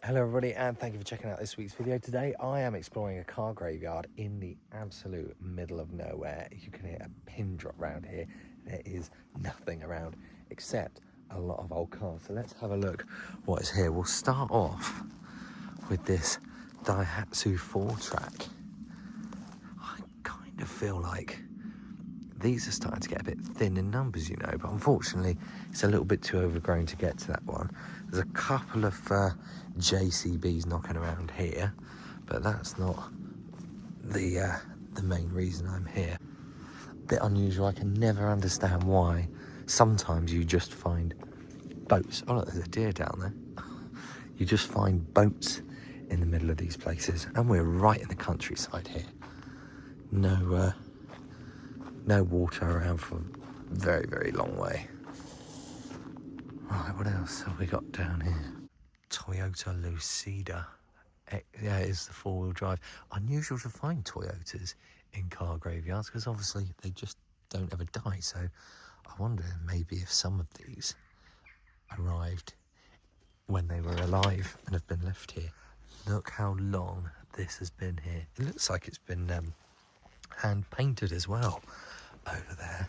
Hello everybody, and thank you for checking out this week's video. Today I am exploring a car graveyard in the absolute middle of nowhere. You can hear a pin drop around here. There is nothing around except a lot of old cars. So let's have a look what is here. We'll start off with this Daihatsu 4-track. I kind of feel like these are starting to get a bit thin in numbers, you know, but unfortunately it's a little bit too overgrown to get to that one. There's a couple of JCBs knocking around here, but that's not the main reason I'm here. Bit unusual. I can never understand why sometimes you just find boats. Oh look, there's a deer down there. You just find boats in the middle of these places, and we're right in the countryside here. No water around for a very, very long way. Right, what else have we got down here? Toyota Lucida. Yeah, it is the four-wheel drive. Unusual to find Toyotas in car graveyards because obviously they just don't ever die. So I wonder maybe if some of these arrived when they were alive and have been left here. Look how long this has been here. It looks like it's been hand painted as well over there.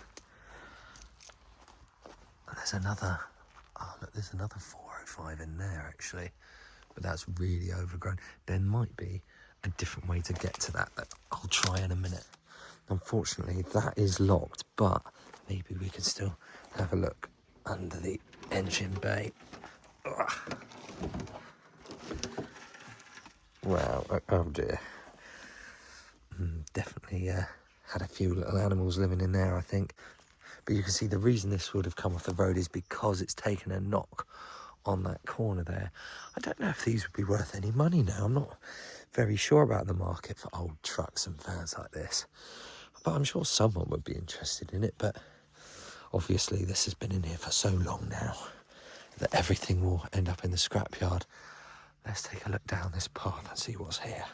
And there's another, oh look, there's another 405 in there actually, but that's really overgrown. There might be a different way to get to that I'll try in a minute. Unfortunately that is locked, but maybe we can still have a look under the engine bay. Ugh. Wow, oh dear. Definitely had a few little animals living in there, I think. But you can see the reason this would have come off the road is because it's taken a knock on that corner there. I don't know if these would be worth any money now. I'm not very sure about the market for old trucks and vans like this. But I'm sure someone would be interested in it. But obviously this has been in here for so long now that everything will end up in the scrapyard. Let's take a look down this path and see what's here.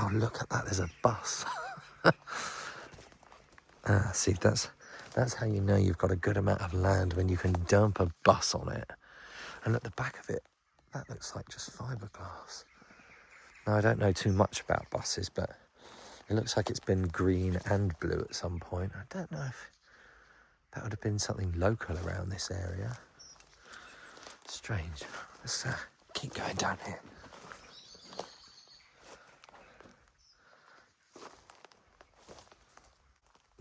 Oh, look at that, there's a bus. See, that's how you know you've got a good amount of land, when you can dump a bus on it. And at the back of it, that looks like just fiberglass. Now, I don't know too much about buses, but it looks like it's been green and blue at some point. I don't know if that would have been something local around this area. Strange. Let's keep going down here.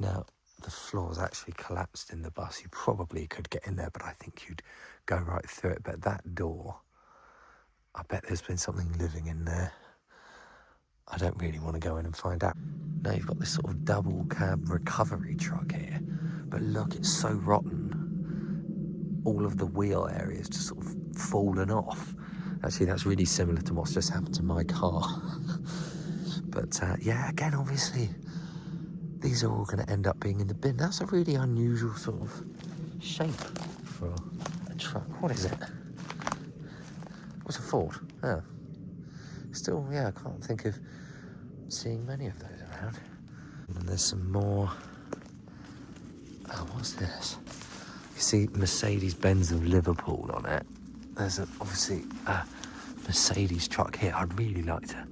Now, the floor's actually collapsed in the bus. You probably could get in there, but I think you'd go right through it. But that door, I bet there's been something living in there. I don't really want to go in and find out. Now you've got this sort of double cab recovery truck here. But look, it's so rotten. All of the wheel areas just sort of fallen off. Actually, that's really similar to what's just happened to my car. But yeah, again, obviously, these are all going to end up being in the bin. That's a really unusual sort of shape for a truck. What is it? What's a Ford? Oh. Still, yeah, I can't think of seeing many of those around. And there's some more. Oh, what's this? You see Mercedes-Benz of Liverpool on it. There's obviously a Mercedes truck here. I'd really like to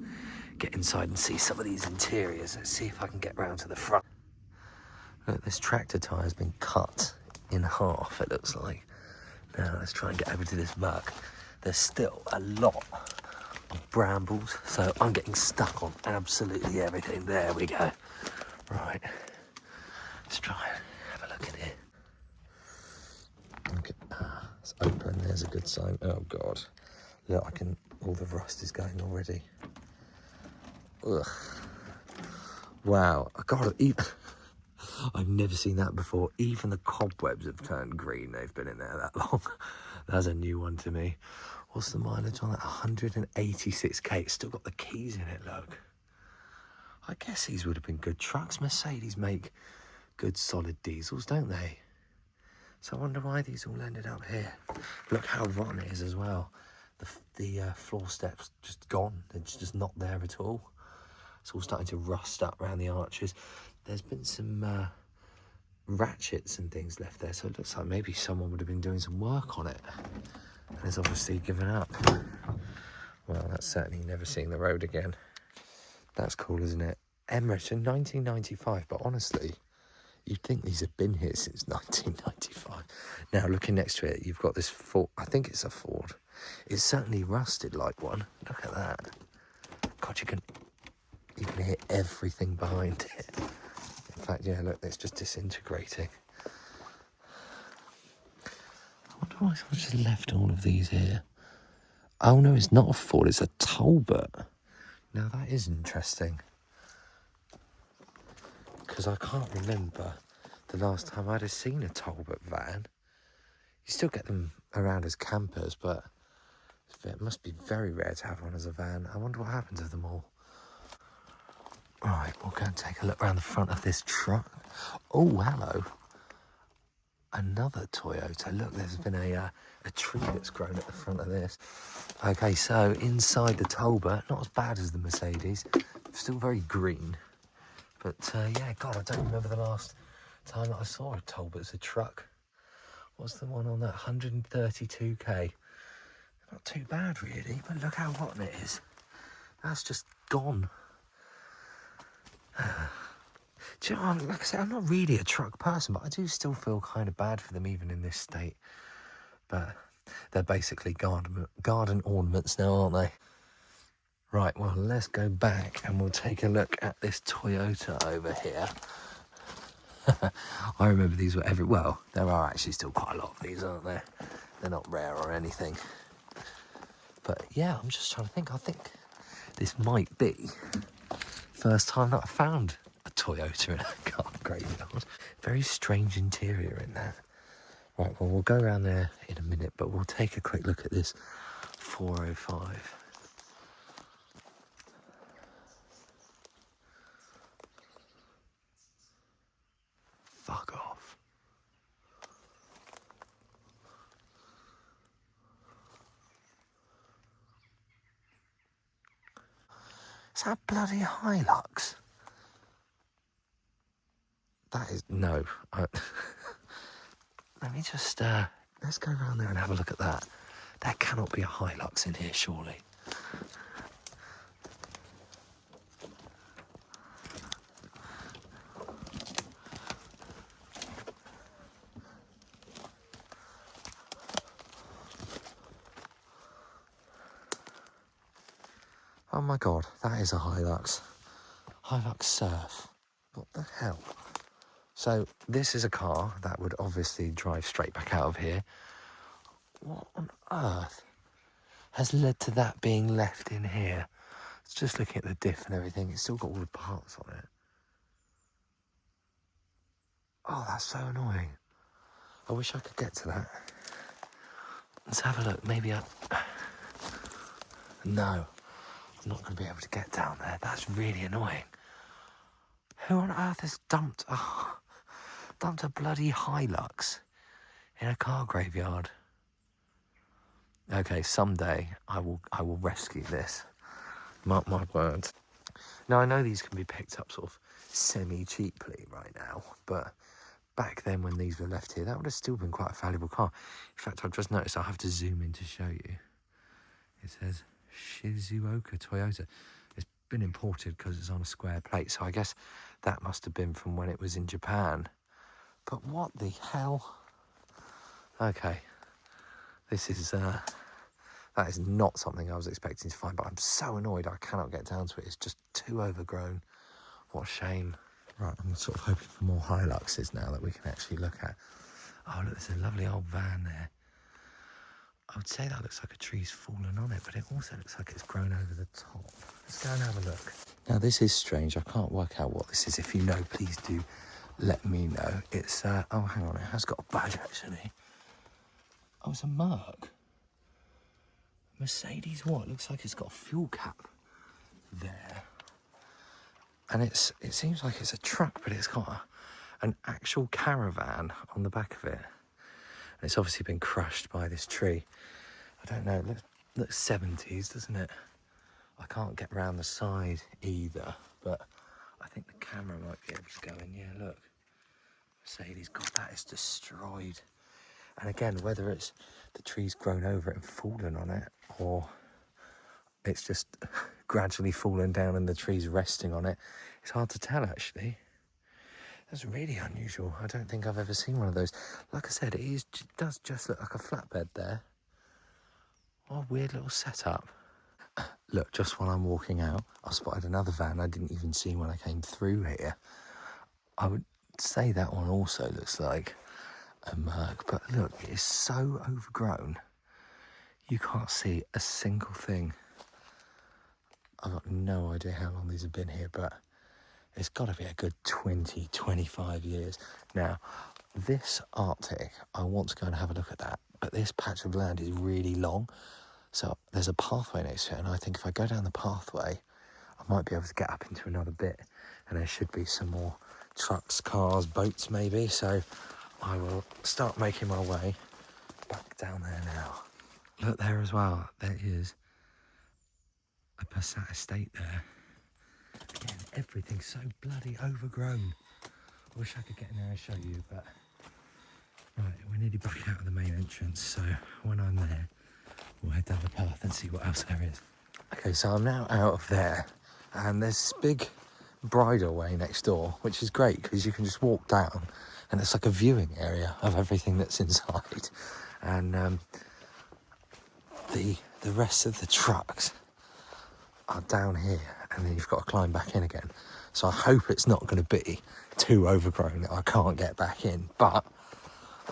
get inside and see some of these interiors. Let's see if I can get round to the front. Look, this tractor tyre has been cut in half, it looks like. Now let's try and get over to this muck. There's still a lot of brambles, so I'm getting stuck on absolutely everything. There we go. Right, let's try and have a look at it. Look at, it's open, there's a good sign. Oh God, look, all the rust is going already. Ugh. Wow, I've never seen that before. Even the cobwebs have turned green. They've been in there that long. That's a new one to me. What's the mileage on that? 186k. It's still got the keys in it, look. I guess these would have been good trucks. Mercedes make good solid diesels, don't they? So I wonder why these all ended up here. Look how rotten it is as well. The floor steps just gone. They're just not there at all. It's all starting to rust up around the arches. There's been some ratchets and things left there, so it looks like maybe someone would have been doing some work on it and has obviously given up. Well, that's certainly never seeing the road again. That's cool, isn't it? Emirates in 1995, but honestly, you'd think these have been here since 1995. Now, looking next to it, you've got this Ford. I think it's a Ford. It's certainly rusted like one. Look at that. God, you can hear everything behind it. In fact, yeah, look, it's just disintegrating. I wonder why someone just left all of these here. Oh no, it's not a Ford, it's a Tolbert. Now that is interesting, because I can't remember the last time I'd have seen a Tolbert van. You still get them around as campers, but it must be very rare to have one as a van. I wonder what happened to them all. Right, we'll go and take a look around the front of this truck. Oh, hello. Another Toyota. Look, there's been a tree that's grown at the front of this. Okay, so inside the Tolbert, not as bad as the Mercedes. Still very green. But yeah, God, I don't remember the last time that I saw a Tolbert as a truck. What's the one on that? 132k. Not too bad, really, but look how rotten it is. That's just gone. Do you know, like I said, I'm not really a truck person, but I do still feel kind of bad for them, even in this state. But they're basically garden ornaments now, aren't they? Right, well, let's go back and we'll take a look at this Toyota over here. I remember these were well, there are actually still quite a lot of these, aren't there? They're not rare or anything. But yeah, I'm just trying to think. I think this might be first time that I found a Toyota in a car graveyard. Very strange interior in there. Right, well, we'll go around there in a minute, but we'll take a quick look at this 405. Fuck off. Is that bloody Hilux? That is, no. Let me just, let's go around there and have a look at that. There cannot be a Hilux in here, surely. Oh my God, that is a Hilux. Hilux Surf. What the hell? So this is a car that would obviously drive straight back out of here. What on earth has led to that being left in here? It's just looking at the diff and everything. It's still got all the parts on it. Oh, that's so annoying. I wish I could get to that. Let's have a look. Maybe no, I'm not going to be able to get down there. That's really annoying. Who on earth has dumped a bloody Hilux in a car graveyard? Okay, someday I will rescue this. Mark my words. Now, I know these can be picked up sort of semi-cheaply right now, but back then when these were left here, that would have still been quite a valuable car. In fact, I've just noticed I have to zoom in to show you. It says Shizuoka Toyota. It's been imported because it's on a square plate, so I guess that must have been from when it was in Japan. But what the hell? Okay, this is that is not something I was expecting to find, but I'm so annoyed I cannot get down to it. It's just too overgrown. What a shame. Right, I'm sort of hoping for more Hiluxes now that we can actually look at. Oh, look, there's a lovely old van there. I would say that looks like a tree's fallen on it, but it also looks like it's grown over the top. Let's go and have a look. Now, this is strange. I can't work out what this is. If you know, please do let me know. It's, oh, hang on, it has got a badge, actually. Oh, it's a Merc. Mercedes what? Looks like it's got a fuel cap there. And it seems like it's a truck, but it's got an actual caravan on the back of it. And it's obviously been crushed by this tree. I don't know, it looks 70s, doesn't it? I can't get around the side either, but I think the camera might be able to go in. Yeah, look. Mercedes, God, that is destroyed. And again, whether it's the tree's grown over it and fallen on it, or it's just gradually fallen down and the tree's resting on it, it's hard to tell, actually. That's really unusual. I don't think I've ever seen one of those. Like I said, it does just look like a flatbed there. What a weird little setup. Look, just while I'm walking out, I spotted another van I didn't even see when I came through here. I would say that one also looks like a Merc, but look, it's so overgrown. You can't see a single thing. I've got no idea how long these have been here, but it's got to be a good 20, 25 years. Now, this Arctic, I want to go and have a look at that, but this patch of land is really long, so there's a pathway next to it, and I think if I go down the pathway, I might be able to get up into another bit, and there should be some more trucks, cars, boats maybe, so I will start making my way back down there now. Look there as well, there is a Passat estate there. Again, everything's so bloody overgrown. I wish I could get in there and show you, but right, we're nearly back out of the main entrance, so when I'm there, we'll head down the path and see what else there is. Okay, so I'm now out of there, and there's this big bridal way next door, which is great because you can just walk down, and it's like a viewing area of everything that's inside, and the rest of the trucks are down here, and then you've got to climb back in again. So I hope it's not going to be too overgrown that I can't get back in, but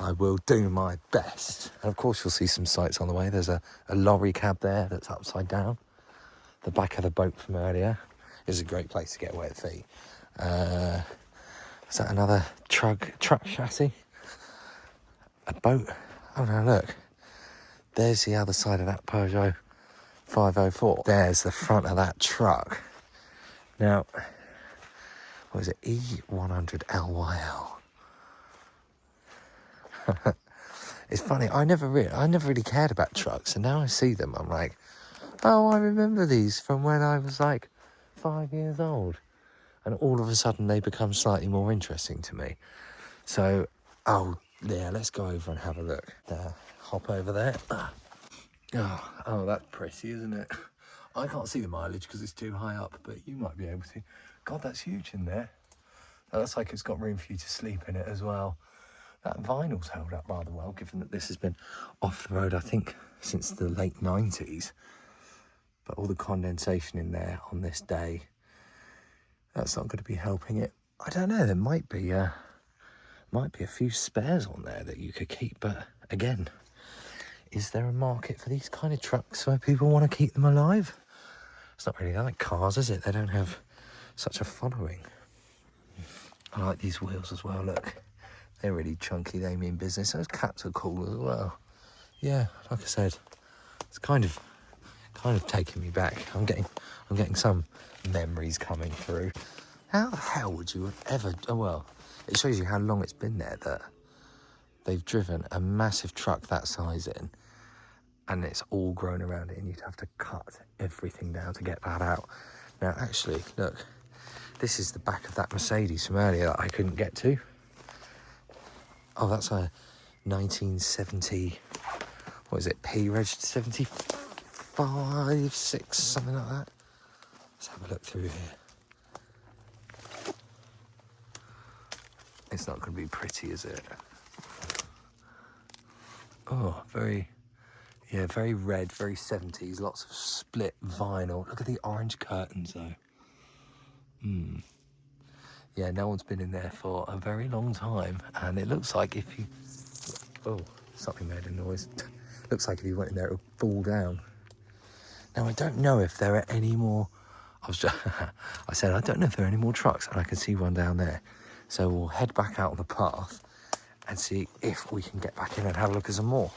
I will do my best. And of course you'll see some sights on the way. There's a lorry cab there that's upside down. The back of the boat from earlier is a great place to get wet feet. Is that another truck chassis? A boat? Oh no, look. There's the other side of that Peugeot 504. There's the front of that truck. Now, what is it? E100LYL. It's funny, I never really cared about trucks, and now I see them, I'm like, oh, I remember these from when I was like 5 years old. And all of a sudden they become slightly more interesting to me. So, oh yeah, let's go over and have a look. Hop over there. Oh, that's pretty, isn't it? I can't see the mileage because it's too high up, but you might be able to. God, that's huge in there. That looks like it's got room for you to sleep in it as well. That vinyl's held up rather well, given that this has been off the road, I think, since the late 90s. But all the condensation in there on this day, that's not going to be helping it. I don't know, there might be a few spares on there that you could keep, but again, is there a market for these kind of trucks where people want to keep them alive? It's not really like cars, is it? They don't have such a following. I like these wheels as well, look. They're really chunky, they mean business. Those caps are cool as well. Yeah, like I said, it's kind of taking me back. I'm getting some memories coming through. How the hell would you have ever... Oh, well, it shows you how long it's been there that they've driven a massive truck that size in, and it's all grown around it, and you'd have to cut everything down to get that out. Now, actually, look, this is the back of that Mercedes from earlier that I couldn't get to. Oh, that's a 1970, what is it, P-Reg 75, 6, something like that. Let's have a look through here. It's not going to be pretty, is it? Oh, very red, very 70s, lots of split vinyl. Look at the orange curtains, though. Yeah, no one's been in there for a very long time, and it looks like if you... Oh, something made a noise. Looks like if you went in there, it would fall down. Now, I don't know if there are any more... I said, I don't know if there are any more trucks, and I can see one down there. So we'll head back out on the path and see if we can get back in and have a look at some more.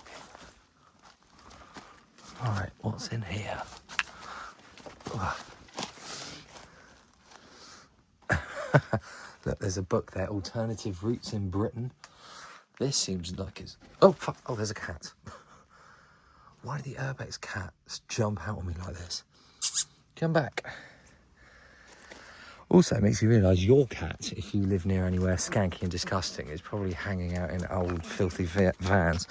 All right, what's in here? Look, there's a book there, Alternative Routes in Britain. This seems like it's... Oh, fuck. Oh, there's a cat. Why did the Urbex cats jump out on me like this? Come back. Also, it makes you realise your cat, if you live near anywhere skanky and disgusting, is probably hanging out in old, filthy vans.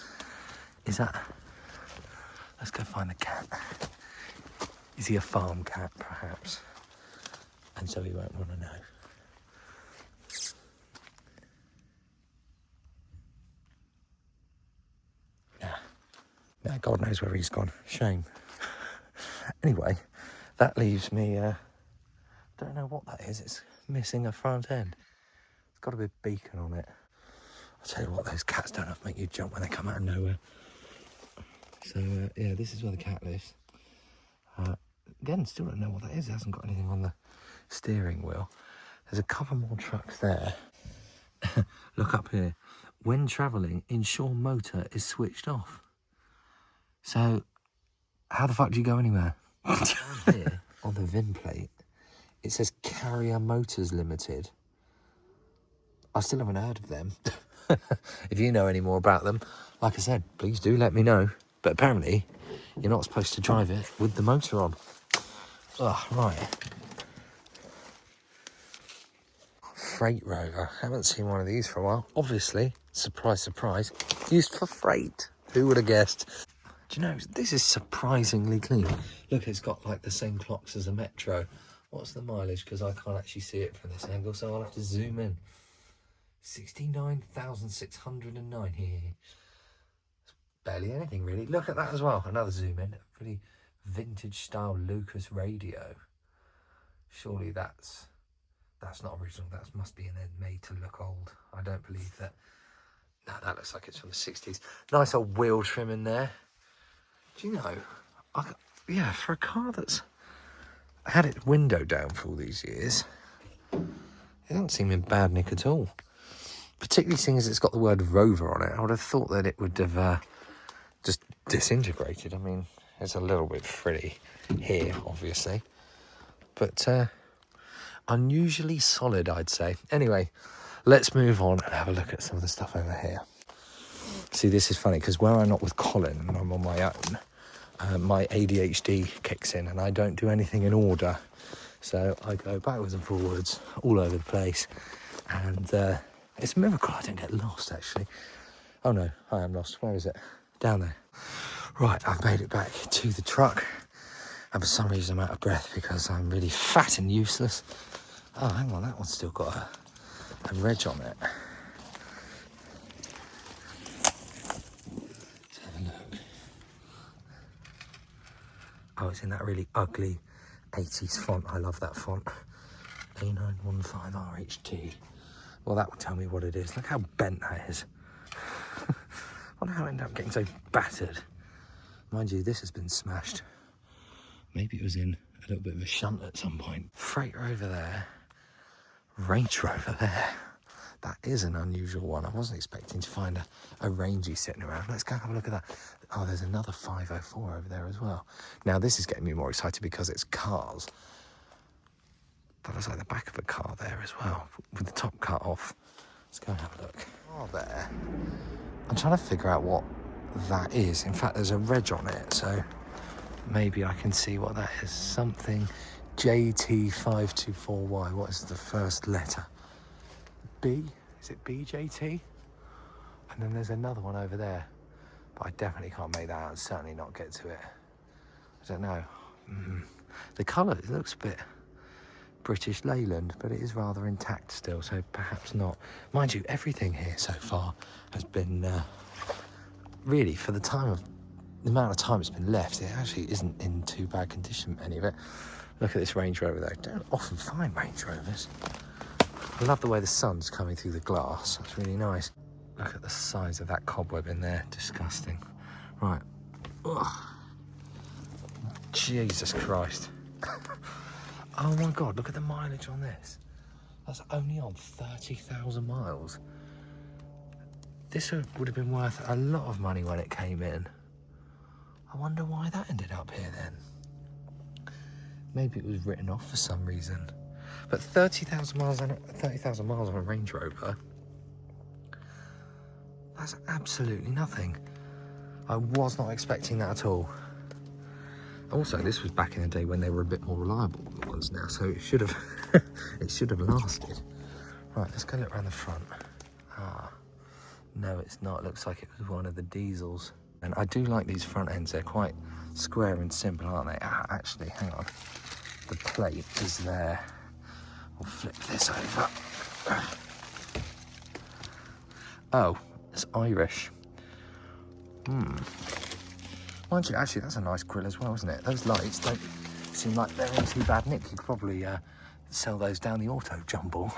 Is that... Let's go find the cat. Is he a farm cat, perhaps? And so he won't want to know. Nah, God knows where he's gone. Shame. Anyway, that leaves me... don't know what that is. It's missing a front end. It's got a big beacon on it. I'll tell you what, those cats don't have to make you jump when they come out of nowhere. So, yeah, this is where the cat lives. Again, still don't know what that is. It hasn't got anything on the steering wheel. There's a couple more trucks there. Look up here. When travelling, ensure motor is switched off. So, how the fuck do you go anywhere? Here, on the VIN plate, it says Carrier Motors Limited. I still haven't heard of them. If you know any more about them, like I said, please do let me know. But apparently, you're not supposed to drive it with the motor on. Ugh, right. Freight Rover. Haven't seen one of these for a while. Obviously, surprise, surprise, used for freight. Who would have guessed? Do you know, this is surprisingly clean. Look, it's got like the same clocks as a Metro. What's the mileage? Because I can't actually see it from this angle, so I'll have to zoom in. 69,609 here. Barely anything really. Look at that as well. Another zoom in. Pretty vintage style Lucas radio. Surely that's not original. That must be made to look old. I don't believe that. No, that looks like it's from the 60s. Nice old wheel trim in there. Do you know? Yeah, for a car that's had its window down for all these years, it doesn't seem in bad nick at all. Particularly seeing as it's got the word Rover on it, I would have thought that it would have just disintegrated. I mean, it's a little bit frilly here, obviously. But unusually solid, I'd say. Anyway, let's move on and have a look at some of the stuff over here. See, this is funny, because where I'm not with Colin and I'm on my own, my ADHD kicks in and I don't do anything in order. So I go backwards and forwards all over the place. And it's a miracle I don't get lost, actually. Oh no, I am lost. Where is it? Down there. Right, I've made it back to the truck. And for some reason I'm out of breath because I'm really fat and useless. Oh, hang on, that one's still got a reg on it. Let's have a look. Oh, it's in that really ugly 80s font. I love that font. A915RHT. Well, that would tell me what it is. Look how bent that is. I wonder how it ended up getting so battered. Mind you, this has been smashed. Maybe it was in a little bit of a shunt at some point. Freight Rover there. Range Rover there. That is an unusual one. I wasn't expecting to find a Rangy sitting around. Let's go have a look at that. Oh, there's another 504 over there as well. Now, this is getting me more excited because it's cars. That looks like the back of a car there as well, with the top cut off. Let's go and have a look. Oh, there. I'm trying to figure out what that is. In fact, there's a reg on it, so maybe I can see what that is. Something JT524Y. What is the first letter? B? Is it BJT? And then there's another one over there, but I definitely can't make that out. Certainly not get to it. I don't know. The colour, it looks a bit British Leyland, but it is rather intact still, so perhaps not. Mind you, everything here so far has been really, for the amount of time it's been left, it actually isn't in too bad condition, any of it. Look at this Range Rover though. Don't often find Range Rovers. I love the way the sun's coming through the glass. That's really nice. Look at the size of that cobweb in there. Disgusting. Right. Ugh. Jesus Christ. Oh my God, look at the mileage on this. That's only on 30,000 miles. This would have been worth a lot of money when it came in. I wonder why that ended up here then. Maybe it was written off for some reason. But 30,000 miles on a Range Rover, that's absolutely nothing. I was not expecting that at all. Also, this was back in the day when they were a bit more reliable than the ones now, so it should have it should have lasted. Right, let's go look around the front. Ah, no, it's not. It looks like it was one of the diesels. And I do like these front ends. They're quite square and simple, aren't they? Ah, actually, hang on. The plate is there. We'll flip this over. Oh, it's Irish. Mind you, actually, that's a nice grill as well, isn't it? Those lights don't seem like they're in too bad nick. You could probably sell those down the auto jumble.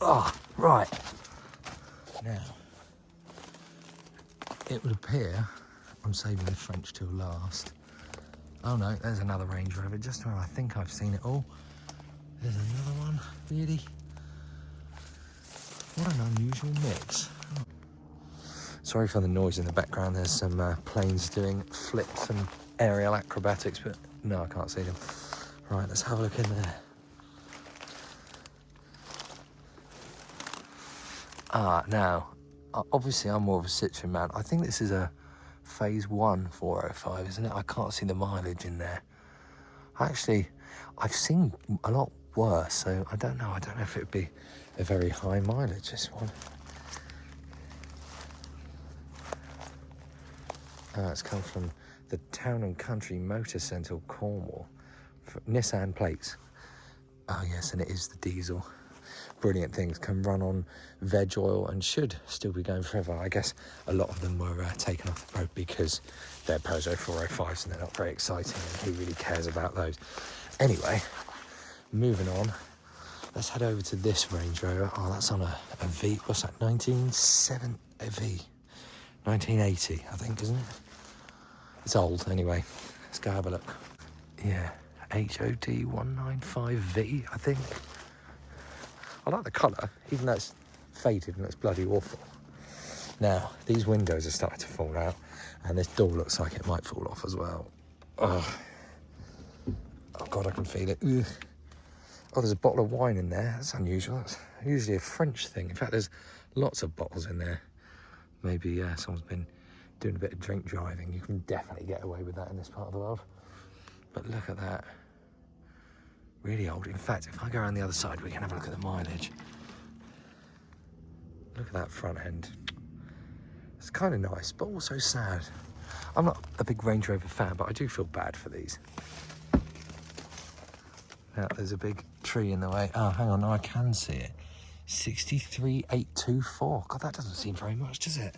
Oh, right. Now, it would appear I'm saving the French till last. Oh no, there's another Range Rover, just where I think I've seen it all. There's another one, really? What an unusual mix. Oh. Sorry for the noise in the background, there's some planes doing flips and aerial acrobatics, but no, I can't see them. Right, let's have a look in there. Ah, now, obviously I'm more of a Citroen man. I think this is a Phase 1 405, isn't it? I can't see the mileage in there. Actually, I've seen a lot worse, so I don't know. I don't know if it would be a very high mileage, this one. It's come from the Town and Country Motor Centre, Cornwall. Nissan plates. Oh yes, and it is the diesel. Brilliant things, can run on veg oil and should still be going forever. I guess a lot of them were taken off the road because they're Peugeot 405s and they're not very exciting, and who really cares about those? Anyway, moving on, let's head over to this Range Rover. Oh, that's on a V, what's that, 1980, I think, isn't it? It's old, anyway. Let's go have a look. Yeah, HOD 195V, I think. I like the colour, even though it's faded and it's bloody awful. Now, these windows are starting to fall out, and this door looks like it might fall off as well. Oh God, I can feel it. Ugh. Oh, there's a bottle of wine in there. That's unusual. That's usually a French thing. In fact, there's lots of bottles in there. Maybe someone's been doing a bit of drink driving. You can definitely get away with that in this part of the world. But look at that. Really old. In fact, if I go around the other side, we can have a look at the mileage. Look at that front end. It's kind of nice, but also sad. I'm not a big Range Rover fan, but I do feel bad for these. Now, there's a big tree in the way. Oh, hang on, now I can see it. 63,824. God, that doesn't seem very much, does it?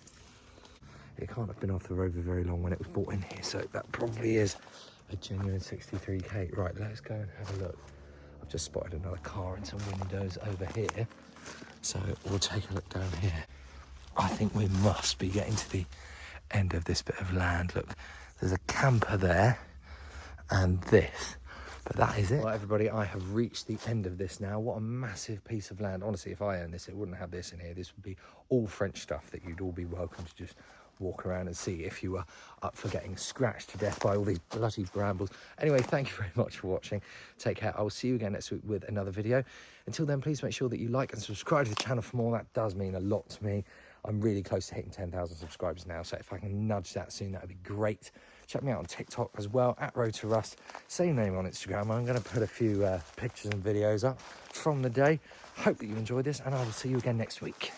It can't have been off the road for very long when it was brought in here, so that probably is a genuine 63k. Right, let's go and have a look. I've just spotted another car and some windows over here, so we'll take a look down here. I think we must be getting to the end of this bit of land. Look, there's a camper there and this, but that is it. Well, everybody, I have reached the end of this now. What a massive piece of land. Honestly, if I owned this, it wouldn't have this in here. This would be all French stuff that you'd all be welcome to just walk around and see if you were up for getting scratched to death by all these bloody brambles. Anyway, thank you very much for watching. Take care. I will see you again next week with another video. Until then, please make sure that you like and subscribe to the channel for more. That does mean a lot to me. I'm really close to hitting 10,000 subscribers now, so if I can nudge that soon, that would be great. Check me out on TikTok as well, @RoadToRust. Same name on Instagram. I'm going to put a few pictures and videos up from the day. Hope that you enjoyed this, and I will see you again next week.